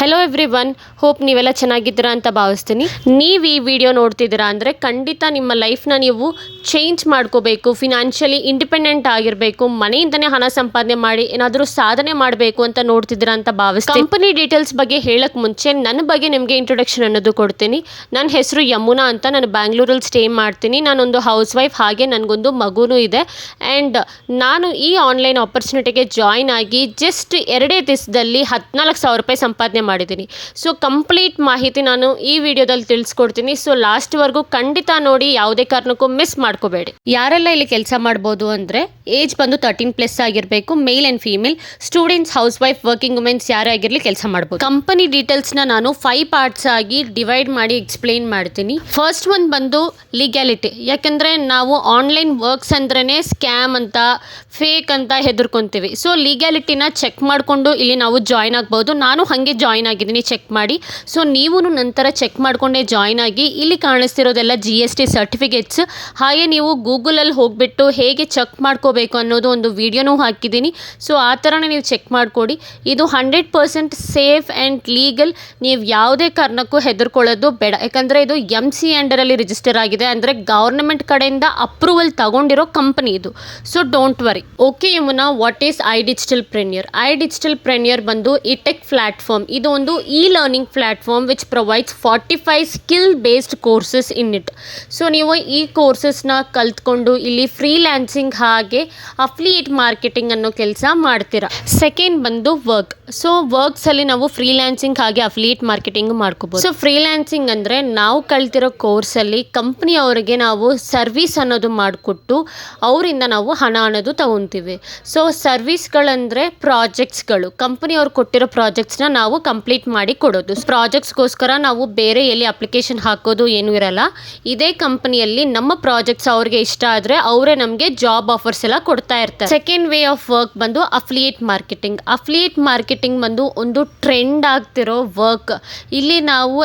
Hello every one, hope ನೀವೆಲ್ಲ ಚೆನ್ನಾಗಿದ್ದೀರಾ ಅಂತ ಭಾವಿಸ್ತೀನಿ. ನೀವು ಈ ವಿಡಿಯೋ ನೋಡ್ತಿದ್ದೀರಾ ಅಂದರೆ ಖಂಡಿತ ನಿಮ್ಮ ಲೈಫ್ನ ನೀವು ಚೇಂಜ್ ಮಾಡ್ಕೋಬೇಕು, ಫಿನಾನ್ಷಿಯಲಿ ಇಂಡಿಪೆಂಡೆಂಟ್ ಆಗಿರಬೇಕು, ಮನೆಯಿಂದನೇ ಹಣ ಸಂಪಾದನೆ ಮಾಡಿ ಏನಾದರೂ ಸಾಧನೆ ಮಾಡಬೇಕು ಅಂತ ನೋಡ್ತಿದ್ದೀರಾ ಅಂತ ಭಾವಿಸ್ತೀನಿ. ಕಂಪನಿ ಡೀಟೇಲ್ಸ್ ಬಗ್ಗೆ ಹೇಳಕ್ಕೆ ಮುಂಚೆ ನನ್ನ ಬಗ್ಗೆ ನಿಮಗೆ ಇಂಟ್ರೊಡಕ್ಷನ್ ಅನ್ನೋದು ಕೊಡ್ತೀನಿ. ನನ್ನ ಹೆಸರು ಯಮುನಾ ಅಂತ, ನಾನು ಬ್ಯಾಂಗ್ಳೂರಲ್ಲಿ ಸ್ಟೇ ಮಾಡ್ತೀನಿ. ನಾನೊಂದು ಹೌಸ್ ವೈಫ್, ಹಾಗೆ ನನಗೊಂದು ಮಗುನೂ ಇದೆ. ಆ್ಯಂಡ್ ನಾನು ಈ ಆನ್ಲೈನ್ ಆಪರ್ಚುನಿಟಿಗೆ ಜಾಯ್ನ್ ಆಗಿ ಜಸ್ಟ್ 2 ದಿವಸದಲ್ಲಿ 14,000 ರೂಪಾಯಿ ಸಂಪಾದನೆ ಮಾಡಿದ್ದೀನಿ. ಸೊ ಕಂಪ್ಲೀಟ್ ಮಾಹಿತಿ ನಾನು ಈ ವಿಡಿಯೋದಲ್ಲಿ ತಿಳಿಸ್ಕೊಡ್ತೀನಿ. ಸೊ ಲಾಸ್ಟ್ವರೆಗೂ ಖಂಡಿತ ನೋಡಿ, ಯಾವುದೇ ಕಾರಣಕ್ಕೂ ಮಿಸ್ ಮಾಡ್ಕೋಬೇಡಿ. ಯಾರೆಲ್ಲ ಇಲ್ಲಿ ಕೆಲಸ ಮಾಡ್ಬೋದು ಅಂದರೆ ಏಜ್ ಬಂದು 13+ ಆಗಿರಬೇಕು, male and female, students, house, working womens ಯಾರೇ ಆಗಿರಲಿ ಕೆಲಸ ಮಾಡ್ಬೋದು. ಕಂಪನಿ ಡೀಟೇಲ್ಸ್ನ ನಾನು 5 ಪಾರ್ಟ್ಸ್ ಆಗಿ ಡಿವೈಡ್ ಮಾಡಿ ಎಕ್ಸ್ಪ್ಲೈನ್ ಮಾಡ್ತೀನಿ. ಫಸ್ಟ್ ಒಂದು ಬಂದು ಲೀಗ್ಯಾಲಿಟಿ. ಯಾಕೆಂದರೆ ನಾವು ಆನ್ಲೈನ್ ವರ್ಕ್ಸ್ ಅಂದ್ರೇ ಸ್ಕ್ಯಾಮ್ ಅಂತ, ಫೇಕ್ ಅಂತ ಹೆದರ್ಕೊಂತೀವಿ. ಸೊ ಲೀಗ್ಯಾಲಿಟಿನ ಚೆಕ್ ಮಾಡಿಕೊಂಡು ಇಲ್ಲಿ ನಾವು ಜಾಯ್ನ್ ಆಗ್ಬೋದು. ನಾನು ಹಾಗೆ ಜಾಯ್ನ್ ಆಗಿದ್ದೀನಿ ಚೆಕ್ ಮಾಡಿ. ಸೊ ನೀವು ನಂತರ ಚೆಕ್ ಮಾಡಿಕೊಂಡೇ ಜಾಯ್ನ್ ಆಗಿ. ಇಲ್ಲಿ ಕಾಣಿಸ್ತಿರೋದೆಲ್ಲ GST ಸರ್ಟಿಫಿಕೇಟ್ಸ್. ಹಾಗೆ ನೀವು ಗೂಗಲಲ್ಲಿ ಹೋಗಿಬಿಟ್ಟು ಹೇಗೆ ಚೆಕ್ ಮಾಡ್ಕೋಬೇಕು ಅನ್ನೋದು ಒಂದು ವಿಡಿಯೋನೂ ಹಾಕಿದ್ದೀನಿ. ಸೊ ಆ ಥರನೇ ನೀವು ಚೆಕ್ ಮಾಡಿಕೊಡಿ. ಇದು 100% ಸೇಫ್ ಆ್ಯಂಡ್ ಲೀಗಲ್. ನೀವು ಯಾವುದೇ ಕಾರಣಕ್ಕೂ ಹೆದರ್ಕೊಳ್ಳೋದು ಬೇಡ. ಯಾಕಂದರೆ ಇದು MC ಅಂಡರಲ್ಲಿ ರಿಜಿಸ್ಟರ್ ಆಗಿದೆ, ಅಂದರೆ ಗೌರ್ಮೆಂಟ್ ಕಡೆಯಿಂದ ಅಪ್ರೂವಲ್ ತಗೊಂಡಿರೋ ಕಂಪನಿ ಇದು. So don't worry. Okay Yamuna, what is iDigitalPreneur? iDigitalPreneur ಬಂದು ಇಟೆಕ್ ಪ್ಲಾಟ್ಫಾರ್ಮ್. ಇದು ಒಂದು learning platform which provides 45 skill based courses in it. So ನೀವು ಈ ಕೋರ್ಸಸ್ನ ಕಲ್ತ್ಕೊಂಡು ಇಲ್ಲಿ ಫ್ರೀಲ್ಯಾನ್ಸಿಂಗ್ ಹಾಗೆ ಅಫಿಲಿಯೇಟ್ ಮಾರ್ಕೆಟಿಂಗ್ ಅನ್ನೋ ಕೆಲಸ ಮಾಡ್ತೀರಾ. ಸೆಕೆಂಡ್ ಬಂದು ವರ್ಕ್. ಸೊ ವರ್ಕ್ಸಲ್ಲಿ ನಾವು ಫ್ರೀಲ್ಯಾನ್ಸಿಂಗ್ ಹಾಗೆ ಅಫಿಲಿಯೇಟ್ ಮಾರ್ಕೆಟಿಂಗ್ ಮಾಡ್ಕೋಬೋದು. ಸೊ ಫ್ರೀಲ್ಯಾನ್ಸಿಂಗ್ ಅಂದರೆ ನಾವು ಕಲ್ತಿರೋ ಕೋರ್ಸಲ್ಲಿ ಕಂಪ್ನಿಯವರಿಗೆ ನಾವು ಸರ್ವಿಸ್ ಅನ್ನೋದು ಮಾಡಿಕೊಟ್ಟು ಅವರಿಂದ ನಾವು ಹಣ ಅನ್ನೋದು ತಗೊತೀವಿ. ಸೊ ಸರ್ವಿಸ್ಗಳಂದರೆ ಪ್ರಾಜೆಕ್ಟ್ಸ್ಗಳು. ಕಂಪ್ನಿಯವ್ರು ಕೊಟ್ಟಿರೋ ಪ್ರಾಜೆಕ್ಟ್ಸ್ನ ನಾವು ಕಂಪ್ಲೀಟ್ ಮಾಡಿ ಕೊಡೋದು. ಪ್ರಾಜೆಕ್ಟ್ಸ್ಗೋಸ್ಕರ ನಾವು ಬೇರೆ ಎಲ್ಲಿ ಅಪ್ಲಿಕೇಶನ್ ಹಾಕೋದು ಏನೂ ಇರಲ್ಲ. ಇದೇ ಕಂಪನಿಯಲ್ಲಿ ನಮ್ಮ ಪ್ರಾಜೆಕ್ಟ್ಸ್ ಅವ್ರಿಗೆ ಇಷ್ಟ ಆದರೆ ಅವರೇ ನಮಗೆ ಜಾಬ್ ಆಫರ್ಸ್ ಎಲ್ಲ ಕೊಡ್ತಾ ಇರ್ತಾರೆ. ಸೆಕೆಂಡ್ ವೇ ಆಫ್ ವರ್ಕ್ ಬಂದು ಅಫಿಲಿಯೇಟ್ ಮಾರ್ಕೆಟಿಂಗ್. ಅಫಿಲಿಯೇಟ್ ಮಾರ್ಕೆಟಿಂಗ್ ಬಂದು ಒಂದು ಟ್ರೆಂಡ್ ಆಗ್ತಿರೋ ವರ್ಕ್. ಇಲ್ಲಿ ನಾವು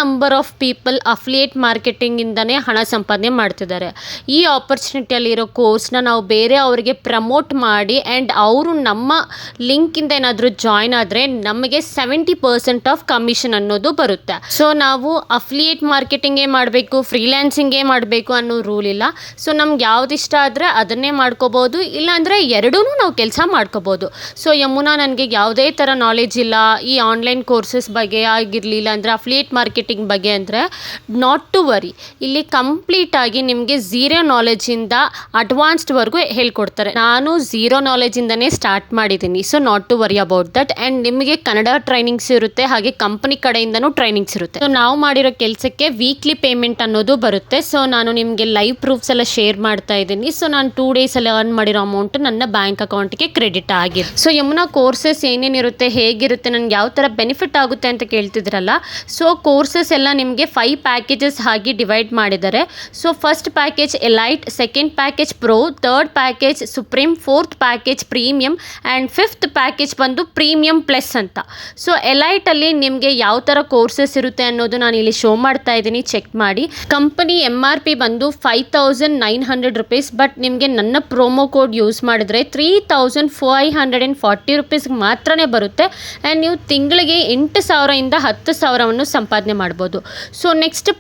ನಂಬರ್ ಆಫ್ ಪೀಪಲ್ ಅಫಿಲಿಯೇಟ್ ಮಾರ್ಕೆಟಿಂಗಿಂದನೇ ಹಣ ಸಂಪಾದನೆ ಮಾಡ್ತಿದ್ದಾರೆ. ಈ ಆಪರ್ಚುನಿಟಿಯಲ್ಲಿರೋ ಕೋರ್ಸ್ನ ನಾವು ಬೇರೆ ಅವರಿಗೆ ಪ್ರಮೋಟ್ ಮಾಡಿ ಆ್ಯಂಡ್ ಅವರು ನಮ್ಮ ಲಿಂಕಿಂದ ಏನಾದರೂ ಜಾಯ್ನ್ ಆದರೆ ನಮಗೆ 70% ಆಫ್ ಕಮಿಷನ್ ಅನ್ನೋದು ಬರುತ್ತೆ. ಸೊ ನಾವು ಅಫಿಲಿಯೇಟ್ ಮಾರ್ಕೆಟಿಂಗೇ ಮಾಡಬೇಕು, ಫ್ರೀಲ್ಯಾನ್ಸಿಂಗೇ ಮಾಡಬೇಕು ಅನ್ನೋ ರೂಲ್ ಇಲ್ಲ. ಸೊ ನಮ್ಗೆ ಯಾವ್ದು ಇಷ್ಟ ಆದರೆ ಅದನ್ನೇ ಮಾಡ್ಕೋಬೋದು, ಇಲ್ಲಾಂದರೆ ಎರಡೂ ನಾವು ಕೆಲಸ ಮಾಡ್ಕೋಬೋದು. ಸೊ ಯಮುನಾ, ನನಗೆ ಯಾವುದೇ ಥರ ನಾಲೆಜ್ ಇಲ್ಲ ಈ ಆನ್ಲೈನ್ ಕೋರ್ಸಸ್ ಬಗ್ಗೆ ಆಗಿರಲಿಲ್ಲ ಅಂದರೆ ಅಫಿಲಿಯೇಟ್ ಮಾರ್ಕೆಟಿಂಗ್ ಬಗ್ಗೆ ಅಂದರೆ ನಾಟ್ ಟು ವರಿ. ಇಲ್ಲಿ ಕಂಪ್ಲೀಟಾಗಿ ನಿಮಗೆ ಝೀರೋ ನಾಲೆಜಿಂದ ಅಡ್ವಾನ್ಸ್ಡ್ವರೆಗೂ ಹೇಳ್ಕೊಡ್ತಾರೆ. ನಾನು ಝೀರೋ ನಾಲೆಜಿಂದನೇ ಸ್ಟಾರ್ಟ್ ಮಾಡಿದ್ದೀನಿ. So not to worry about that. And ನಿಮಗೆ ಕನ್ನಡ ಟ್ರೈನಿಂಗ್ಸ್ ಇರುತ್ತೆ, ಹಾಗೆ ಕಂಪನಿ ಕಡೆಯಿಂದನೂ ಟ್ರೈನಿಂಗ್ಸ್ ಇರುತ್ತೆ. ಸೊ ನಾವು ಮಾಡಿರೋ ಕೆಲಸಕ್ಕೆ ವೀಕ್ಲಿ ಪೇಮೆಂಟ್ ಅನ್ನೋದು ಬರುತ್ತೆ. ಸೊ ನಾನು ನಿಮಗೆ ಲೈವ್ ಪ್ರೂಫ್ಸ್ ಎಲ್ಲ ಶೇರ್ ಮಾಡ್ತಾ ಇದ್ದೀನಿ. ಸೊ ನಾನು 2 ಡೇಸಲ್ಲಿ ಅರ್ನ್ ಮಾಡಿರೋ ಅಮೌಂಟ್ ನನ್ನ ಬ್ಯಾಂಕ್ ಅಕೌಂಟ್ಗೆ ಕ್ರೆಡಿಟ್ ಆಗಿದೆ. ಸೊ ಯಮುನಾ, ಕೋರ್ಸಸ್ ಏನೇನಿರುತ್ತೆ, ಹೇಗಿರುತ್ತೆ, ನನಗೆ ಯಾವ ಥರ ಬೆನಿಫಿಟ್ ಆಗುತ್ತೆ ಅಂತ ಕೇಳ್ತಿದ್ರಲ್ಲ. ಸೊ ಕೋರ್ಸಸ್ ಎಲ್ಲ ನಿಮಗೆ 5 ಪ್ಯಾಕೇಜಸ್ ಆಗಿ ಡಿವೈಡ್ ಮಾಡಿದ್ದಾರೆ. So first package elite, second package pro, third package supreme, fourth package premium and 5th package ಬಂದು ಪ್ರೀಮಿಯಂ ಪ್ಲಸ್ ಅಂತ. ಸೊ ಎಲೈಟಲ್ಲಿ ನಿಮಗೆ ಯಾವ ಥರ ಕೋರ್ಸಸ್ ಇರುತ್ತೆ ಅನ್ನೋದು ನಾನು ಇಲ್ಲಿ ಶೋ ಮಾಡ್ತಾ ಇದ್ದೀನಿ, ಚೆಕ್ ಮಾಡಿ. ಕಂಪನಿ MRP ಬಂದು 5,900 ರೂಪೀಸ್. ಬಟ್ ನಿಮಗೆ ನನ್ನ ಪ್ರೋಮೋ ಕೋಡ್ ಯೂಸ್ ಮಾಡಿದ್ರೆ 3,540 ರೂಪೀಸ್ಗೆ ಮಾತ್ರನೇ ಬರುತ್ತೆ. ಆ್ಯಂಡ್ ನೀವು ತಿಂಗಳಿಗೆ 8,000 ಇಂದ 10,000ವನ್ನು ಸಂಪಾದನೆ ಮಾಡ್ಬೋದು. ಸೊ ನೆಕ್ಸ್ಟ್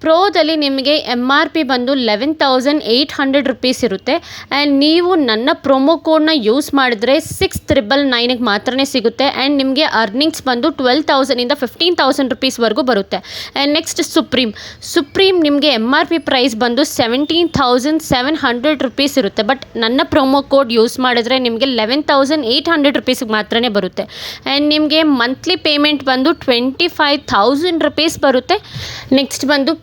ಪ್ರೋದಲ್ಲಿ ನಿಮಗೆ MRP ಬಂದು 11,800 ರೂಪೀಸ್ ಇರುತ್ತೆ. ಆ್ಯಂಡ್ ನೀವು ನನ್ನ ಪ್ರೊಮೋ ಕೋಡ್ನ ಯೂಸ್ ಮಾಡಿದ್ರೆ 6,999ಗೆ ಮಾತ್ರನೇ ಸಿಗುತ್ತೆ. ಆ್ಯಂಡ್ ನಿಮಗೆ ಅರ್ನಿಂಗ್ಸ್ ಬಂದು 12,000 ಇಂದ 15,000 ರೂಪೀಸ್ವರೆಗೂ ಬರುತ್ತೆ. ಆ್ಯಂಡ್ ನೆಕ್ಸ್ಟ್ ಸುಪ್ರೀಂ ನಿಮಗೆ MRP ಪ್ರೈಸ್ ಬಂದು 17,700 ರೂಪೀಸ್ ಇರುತ್ತೆ. ಬಟ್ ನನ್ನ ಪ್ರೊಮೋ ಕೋಡ್ ಯೂಸ್ ಮಾಡಿದ್ರೆ ನಿಮಗೆ 11,800 ರೂಪೀಸ್ಗೆ ಮಾತ್ರನೇ ಬರುತ್ತೆ. ಆ್ಯಂಡ್ ನಿಮಗೆ ಮಂತ್ಲಿ ಪೇಮೆಂಟ್ ಬಂದು 25,000 ರೂಪೀಸ್ ಬರುತ್ತೆ. ನೆಕ್ಸ್ಟ್ ಬಂದು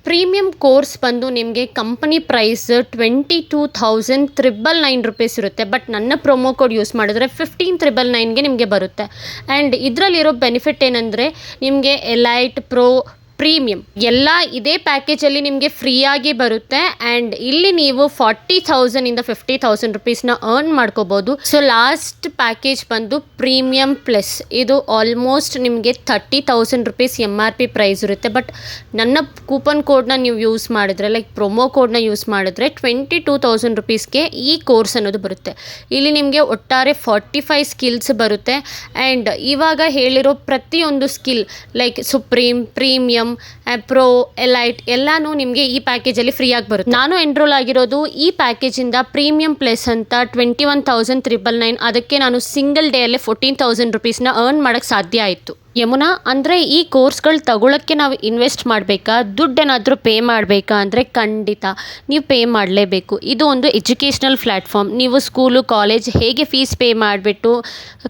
ಪ್ರೀಮಿಯಂ ಕೋರ್ಸ್ ಬಂದು ನಿಮಗೆ ಕಂಪನಿ ಪ್ರೈಸ್ 22,999 ರೂಪೀಸ್ ಇರುತ್ತೆ. ಬಟ್ ನನ್ನ ಪ್ರೊಮೋ ಕೋಡ್ ಯೂಸ್ ಮಾಡಿದ್ರೆ 15,999ಗೆ ನಿಮಗೆ ಬರುತ್ತೆ. ಆ್ಯಂಡ್ ಇದರಲ್ಲಿರೋ ಬೆನಿಫಿಟ್ ಏನಂದರೆ ನಿಮಗೆ ಎಲೈಟ್, ಪ್ರೋ, ಪ್ರೀಮಿಯಂ ಎಲ್ಲ ಇದೇ ಪ್ಯಾಕೇಜಲ್ಲಿ ನಿಮಗೆ ಫ್ರೀಯಾಗಿ ಬರುತ್ತೆ. ಆ್ಯಂಡ್ ಇಲ್ಲಿ ನೀವು 40,000 ಇಂದ 50,000 ರುಪೀಸ್ನ ಅರ್ನ್ ಮಾಡ್ಕೋಬೋದು. ಸೊ ಲಾಸ್ಟ್ ಪ್ಯಾಕೇಜ್ ಬಂದು ಪ್ರೀಮಿಯಂ ಪ್ಲಸ್. ಇದು ಆಲ್ಮೋಸ್ಟ್ ನಿಮಗೆ 30,000 ರುಪೀಸ್ MRP ಪ್ರೈಸ್ ಇರುತ್ತೆ. ಬಟ್ ನನ್ನ ಕೂಪನ್ ಕೋಡ್ನ ನೀವು ಯೂಸ್ ಮಾಡಿದ್ರೆ, ಲೈಕ್ ಪ್ರೊಮೋ ಕೋಡ್ನ ಯೂಸ್ ಮಾಡಿದ್ರೆ 22,000 ರುಪೀಸ್ಗೆ ಈ ಕೋರ್ಸ್ ಅನ್ನೋದು ಬರುತ್ತೆ. ಇಲ್ಲಿ ನಿಮಗೆ ಒಟ್ಟಾರೆ 45 ಸ್ಕಿಲ್ಸ್ ಬರುತ್ತೆ. ಆ್ಯಂಡ್ ಇವಾಗ ಹೇಳಿರೋ ಪ್ರತಿಯೊಂದು skill like supreme, premium, pro, elite ಎಲ್ಲಾನು ನಿಮಗೆ ಈ ಪ್ಯಾಕೇಜಲ್ಲಿ ಫ್ರೀಯಾಗಿ ಬರುತ್ತೆ. ನಾನು ಎನ್ರೋಲ್ ಆಗಿರೋದು ಈ ಪ್ಯಾಕೇಜಿಂದ ಪ್ರೀಮಿಯಂ ಪ್ಲಸ್ ಅಂತ 21,999. ಅದಕ್ಕೆ ನಾನು ಸಿಂಗಲ್ ಡೇಯಲ್ಲೇ 14,000 ರುಪೀಸ್ನ ಅರ್ನ್ ಮಾಡೋಕ್ಕೆ ಸಾಧ್ಯ ಆಯಿತು. ಯಮುನಾ, ಅಂದರೆ ಈ ಕೋರ್ಸ್ಗಳು ತಗೊಳ್ಳೋಕ್ಕೆ ನಾವು ಇನ್ವೆಸ್ಟ್ ಮಾಡಬೇಕಾ, ದುಡ್ಡೇನಾದರೂ ಪೇ ಮಾಡಬೇಕಾ ಅಂದರೆ ಖಂಡಿತ ನೀವು ಪೇ ಮಾಡಲೇಬೇಕು. ಇದು ಒಂದು ಎಜುಕೇಷ್ನಲ್ ಪ್ಲ್ಯಾಟ್ಫಾರ್ಮ್. ನೀವು ಸ್ಕೂಲು, ಕಾಲೇಜ್ ಹೇಗೆ ಫೀಸ್ ಪೇ ಮಾಡಿಬಿಟ್ಟು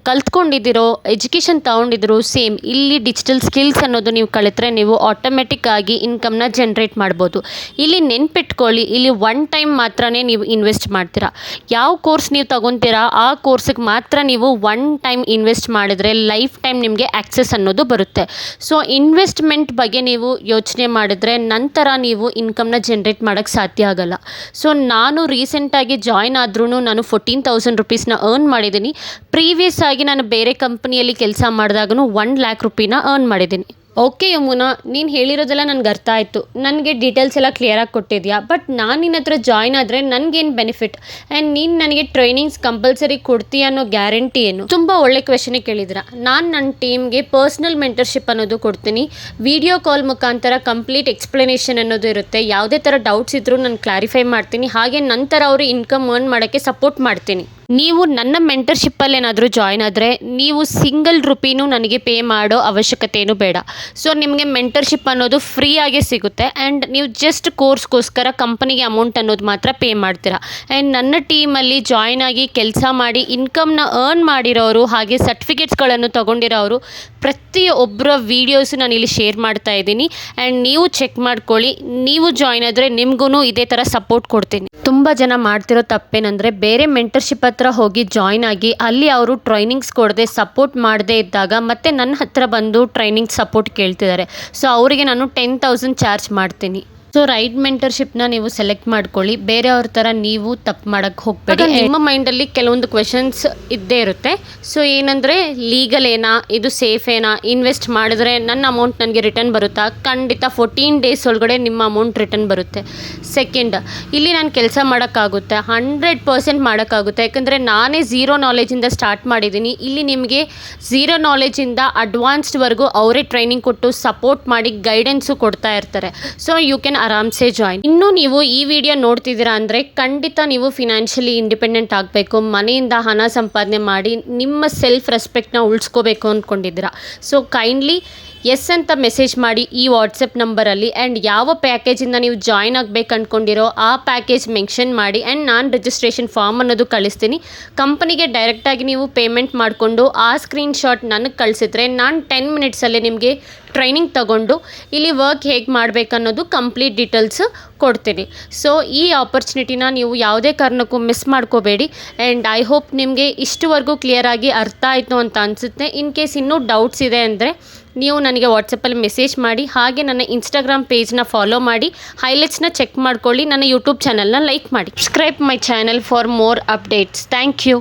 ಕಲ್ತ್ಕೊಂಡಿದ್ದೀರೋ, ಎಜುಕೇಷನ್ ತೊಗೊಂಡಿದ್ರು ಸೇಮ್ ಇಲ್ಲಿ ಡಿಜಿಟಲ್ ಸ್ಕಿಲ್ಸ್ ಅನ್ನೋದು ನೀವು ಕಲಿತ್ರೆ ನೀವು ಆಟೋಮೆಟಿಕ್ ಆಗಿ ಇನ್ಕಮ್ನ ಜನ್ರೇಟ್ ಮಾಡ್ಬೋದು. ಇಲ್ಲಿ ನೆನ್ಪಿಟ್ಕೊಳ್ಳಿ, ಇಲ್ಲಿ ಒನ್ ಟೈಮ್ ಮಾತ್ರನೇ ನೀವು ಇನ್ವೆಸ್ಟ್ ಮಾಡ್ತೀರಾ. ಯಾವ ಕೋರ್ಸ್ ನೀವು ತೊಗೊತೀರಾ ಆ ಕೋರ್ಸಿಗೆ ಮಾತ್ರ ನೀವು ಒನ್ ಟೈಮ್ ಇನ್ವೆಸ್ಟ್ ಮಾಡಿದ್ರೆ ಲೈಫ್ ಟೈಮ್ ನಿಮಗೆ ಆಕ್ಸೆಸ್ ಅನ್ನೋದು ಬರುತ್ತೆ. ಸೊ ಇನ್ವೆಸ್ಟ್ಮೆಂಟ್ ಬಗ್ಗೆ ನೀವು ಯೋಚನೆ ಮಾಡಿದ್ರೆ ನಂತರ ನೀವು ಇನ್ಕಮ್ನ ಜನ್ರೇಟ್ ಮಾಡೋಕ್ಕೆ ಸಾಧ್ಯ ಆಗಲ್ಲ. ಸೊ ನಾನು ರೀಸೆಂಟಾಗಿ ಜಾಯ್ನ್ ಆದ್ರೂ ನಾನು 14,000 ರುಪೀಸ್ನ ಅರ್ನ್ ಮಾಡಿದ್ದೀನಿ. ಪ್ರೀವಿಯಸ್ ಆಗಿ ನಾನು ಬೇರೆ ಕಂಪ್ನಿಯಲ್ಲಿ ಕೆಲಸ ಮಾಡಿದಾಗೂ 1,00,000 ರೂಪಾಯಿನ ಅರ್ನ್ ಮಾಡಿದ್ದೀನಿ. ಓಕೆ ಯಮುನಾ, ನೀನು ಹೇಳಿರೋದೆಲ್ಲ ನನಗೆ ಅರ್ಥ ಆಯಿತು. ನನಗೆ ಡೀಟೇಲ್ಸ್ ಎಲ್ಲ ಕ್ಲಿಯರಾಗಿ ಕೊಟ್ಟಿದ್ಯಾ. ಬಟ್ ನಾನು ನಿನ್ನ ಹತ್ರ ಜಾಯ್ನ್ ಆದರೆ ನನಗೇನು ಬೆನಿಫಿಟ್ ಆ್ಯಂಡ್ ನೀನು ನನಗೆ ಟ್ರೈನಿಂಗ್ಸ್ ಕಂಪಲ್ಸರಿ ಕೊಡ್ತೀಯ ಅನ್ನೋ ಗ್ಯಾರಂಟಿ ಏನು? ತುಂಬ ಒಳ್ಳೆ ಕ್ವೆಶನಿಗೆ ಕೇಳಿದ್ರ. ನಾನು ನನ್ನ ಟೀಮ್ಗೆ ಪರ್ಸ್ನಲ್ ಮೆಂಟರ್ಶಿಪ್ ಅನ್ನೋದು ಕೊಡ್ತೀನಿ. ವಿಡಿಯೋ ಕಾಲ್ ಮುಖಾಂತರ ಕಂಪ್ಲೀಟ್ ಎಕ್ಸ್ಪ್ಲನೇಷನ್ ಅನ್ನೋದು ಇರುತ್ತೆ. ಯಾವುದೇ ಥರ ಡೌಟ್ಸ್ ಇದ್ದರೂ ನಾನು ಕ್ಲಾರಿಫೈ ಮಾಡ್ತೀನಿ. ಹಾಗೆ ನಂತರ ಅವರು ಇನ್ಕಮ್ ಅರ್ನ್ ಮಾಡೋಕ್ಕೆ ಸಪೋರ್ಟ್ ಮಾಡ್ತೀನಿ. ನೀವು ನನ್ನ ಮೆಂಟರ್ಶಿಪ್ಪಲ್ಲಿ ಏನಾದರೂ ಜಾಯ್ನ್ ಆದರೆ ನೀವು ಸಿಂಗಲ್ ರುಪೀನೂ ನನಗೆ ಪೇ ಮಾಡೋ ಅವಶ್ಯಕತೆ ಏನೂ ಬೇಡ. ಸೊ ನಿಮಗೆ ಮೆಂಟರ್ಶಿಪ್ ಅನ್ನೋದು ಫ್ರೀಯಾಗೇ ಸಿಗುತ್ತೆ. ಆ್ಯಂಡ್ ನೀವು ಜಸ್ಟ್ ಕೋರ್ಸ್ಗೋಸ್ಕರ ಕಂಪನಿಗೆ ಅಮೌಂಟ್ ಅನ್ನೋದು ಮಾತ್ರ ಪೇ ಮಾಡ್ತೀರಾ. ಆ್ಯಂಡ್ ನನ್ನ ಟೀಮಲ್ಲಿ ಜಾಯ್ನ್ ಆಗಿ ಕೆಲಸ ಮಾಡಿ ಇನ್ಕಮ್ನ ಅರ್ನ್ ಮಾಡಿರೋರು ಹಾಗೆ ಸರ್ಟಿಫಿಕೇಟ್ಸ್ಗಳನ್ನು ತೊಗೊಂಡಿರೋರು ಪ್ರತಿಯೊಬ್ಬರ ವೀಡಿಯೋಸು ನಾನು ಇಲ್ಲಿ ಶೇರ್ ಮಾಡ್ತಾ ಇದ್ದೀನಿ. ಆ್ಯಂಡ್ ನೀವು ಚೆಕ್ ಮಾಡ್ಕೊಳ್ಳಿ. ನೀವು ಜಾಯ್ನ್ ಆದರೆ ನಿಮಗೂ ಇದೇ ಥರ ಸಪೋರ್ಟ್ ಕೊಡ್ತೀನಿ. ತುಂಬ ಜನ ಮಾಡ್ತಿರೋ ತಪ್ಪೇನೆಂದರೆ ಬೇರೆ ಮೆಂಟರ್ಶಿಪ್ ಹತ್ರ ಹೋಗಿ ಜಾಯ್ನ್ ಆಗಿ ಅಲ್ಲಿ ಅವರು ಟ್ರೈನಿಂಗ್ಸ್ ಕೊಡದೆ ಸಪೋರ್ಟ್ ಮಾಡದೇ ಇದ್ದಾಗ ಮತ್ತೆ ನನ್ನ ಹತ್ರ ಬಂದು ಟ್ರೈನಿಂಗ್ ಸಪೋರ್ಟ್ ಕೇಳ್ತಿದ್ದಾರೆ. ಸೊ ಅವರಿಗೆ ನಾನು 10,000 ಚಾರ್ಜ್ ಮಾಡ್ತೀನಿ. ಸೊ ರೈಟ್ ಮೆಂಟರ್ಶಿಪ್ನ ನೀವು ಸೆಲೆಕ್ಟ್ ಮಾಡ್ಕೊಳ್ಳಿ. ಬೇರೆಯವ್ರ ಥರ ನೀವು ತಪ್ಪು ಮಾಡೋಕ್ಕೆ ಹೋಗಬೇಡಿ. ನಿಮ್ಮ ಮೈಂಡಲ್ಲಿ ಕೆಲವೊಂದು ಕ್ವೆಶನ್ಸ್ ಇದ್ದೇ ಇರುತ್ತೆ. ಸೊ ಏನಂದರೆ ಲೀಗಲ್ ಏನಾ, ಇದು ಸೇಫ್ ಏನಾ, ಇನ್ವೆಸ್ಟ್ ಮಾಡಿದ್ರೆ ನನ್ನ ಅಮೌಂಟ್ ನನಗೆ ರಿಟರ್ನ್ ಬರುತ್ತಾ? ಖಂಡಿತ 14 ಡೇಸ್ ಒಳಗಡೆ ನಿಮ್ಮ ಅಮೌಂಟ್ ರಿಟರ್ನ್ ಬರುತ್ತೆ. ಸೆಕೆಂಡ್, ಇಲ್ಲಿ ನಾನು ಕೆಲಸ ಮಾಡೋಕ್ಕಾಗುತ್ತೆ, 100% ಮಾಡೋಕ್ಕಾಗುತ್ತೆ. ಯಾಕಂದರೆ ನಾನೇ ಝೀರೋ ನಾಲೆಜಿಂದ ಸ್ಟಾರ್ಟ್ ಮಾಡಿದ್ದೀನಿ. ಇಲ್ಲಿ ನಿಮಗೆ ಝೀರೋ ನಾಲೆಜಿಂದ ಅಡ್ವಾನ್ಸ್ಡ್ವರೆಗೂ ಅವರೇ ಟ್ರೈನಿಂಗ್ ಕೊಟ್ಟು ಸಪೋರ್ಟ್ ಮಾಡಿ ಗೈಡೆನ್ಸು ಕೊಡ್ತಾ ಇರ್ತಾರೆ. ಸೊ ಯು ಕ್ಯಾನ್ ಆರಾಮ್ಸೆ ಜಾಯಿನ್. ಇನ್ನು ನೀವು ಈ ವಿಡಿಯೋ ನೋಡ್ತಿದ್ದೀರಾ ಅಂದರೆ ಖಂಡಿತ ನೀವು ಫಿನಾನ್ಷಿಯಲಿ ಇಂಡಿಪೆಂಡೆಂಟ್ ಆಗಬೇಕು, ಮನೆಯಿಂದ ಹಣ ಸಂಪಾದನೆ ಮಾಡಿ ನಿಮ್ಮ ಸೆಲ್ಫ್ ರೆಸ್ಪೆಕ್ಟ್ನ ಉಳಿಸ್ಕೋಬೇಕು ಅಂದ್ಕೊಂಡಿದ್ದೀರಾ. ಸೊ ಕೈಂಡ್ಲಿ ಎಸ್ ಅಂತ ಮೆಸೇಜ್ ಮಾಡಿ ಈ ವಾಟ್ಸಪ್ ನಂಬರಲ್ಲಿ. ಆ್ಯಂಡ್ ಯಾವ ಪ್ಯಾಕೇಜಿಂದ ನೀವು ಜಾಯ್ನ್ ಆಗಬೇಕು ಅಂದ್ಕೊಂಡಿರೋ ಆ ಪ್ಯಾಕೇಜ್ ಮೆನ್ಷನ್ ಮಾಡಿ. ಆ್ಯಂಡ್ ನಾನು ರಿಜಿಸ್ಟ್ರೇಷನ್ ಫಾರ್ಮ್ ಅನ್ನೋದು ಕಳಿಸ್ತೀನಿ. ಕಂಪನಿಗೆ ಡೈರೆಕ್ಟಾಗಿ ನೀವು ಪೇಮೆಂಟ್ ಮಾಡಿಕೊಂಡು ಆ ಸ್ಕ್ರೀನ್ಶಾಟ್ ನನಗೆ ಕಳಿಸಿದ್ರೆ ನಾನು 10 ಮಿನಿಟ್ಸಲ್ಲೇ ನಿಮಗೆ ಟ್ರೈನಿಂಗ್ ತಗೊಂಡು ಇಲ್ಲಿ ವರ್ಕ್ ಹೇಗೆ ಮಾಡಬೇಕು ಅನ್ನೋದು ಕಂಪ್ಲೀಟ್ ಡೀಟೇಲ್ಸು ಕೊಡ್ತೀನಿ. ಸೊ ಈ ಆಪರ್ಚುನಿಟಿನ ನೀವು ಯಾವುದೇ ಕಾರಣಕ್ಕೂ ಮಿಸ್ ಮಾಡ್ಕೋಬೇಡಿ. ಆ್ಯಂಡ್ ಐ ಹೋಪ್ ನಿಮಗೆ ಇಷ್ಟುವರೆಗೂ ಕ್ಲಿಯರಾಗಿ ಅರ್ಥ ಆಯಿತು ಅಂತ ಅನಿಸುತ್ತೆ. ಇನ್ ಕೇಸ್ ಇನ್ನೂ ಡೌಟ್ಸ್ ಇದೆ ಅಂದರೆ ನೀವು ನನಗೆ ವಾಟ್ಸಪ್ಪಲ್ಲಿ ಮೆಸೇಜ್ ಮಾಡಿ. ಹಾಗೆ ನನ್ನ ಇನ್ಸ್ಟಾಗ್ರಾಮ್ ಪೇಜ್ನ ಫಾಲೋ ಮಾಡಿ, ಹೈಲೈಟ್ಸ್ನ ಚೆಕ್ ಮಾಡ್ಕೊಳ್ಳಿ, ನನ್ನ ಯೂಟ್ಯೂಬ್ ಚಾನಲ್ನ ಲೈಕ್ ಮಾಡಿ. Subscribe my channel for more updates. Thank you.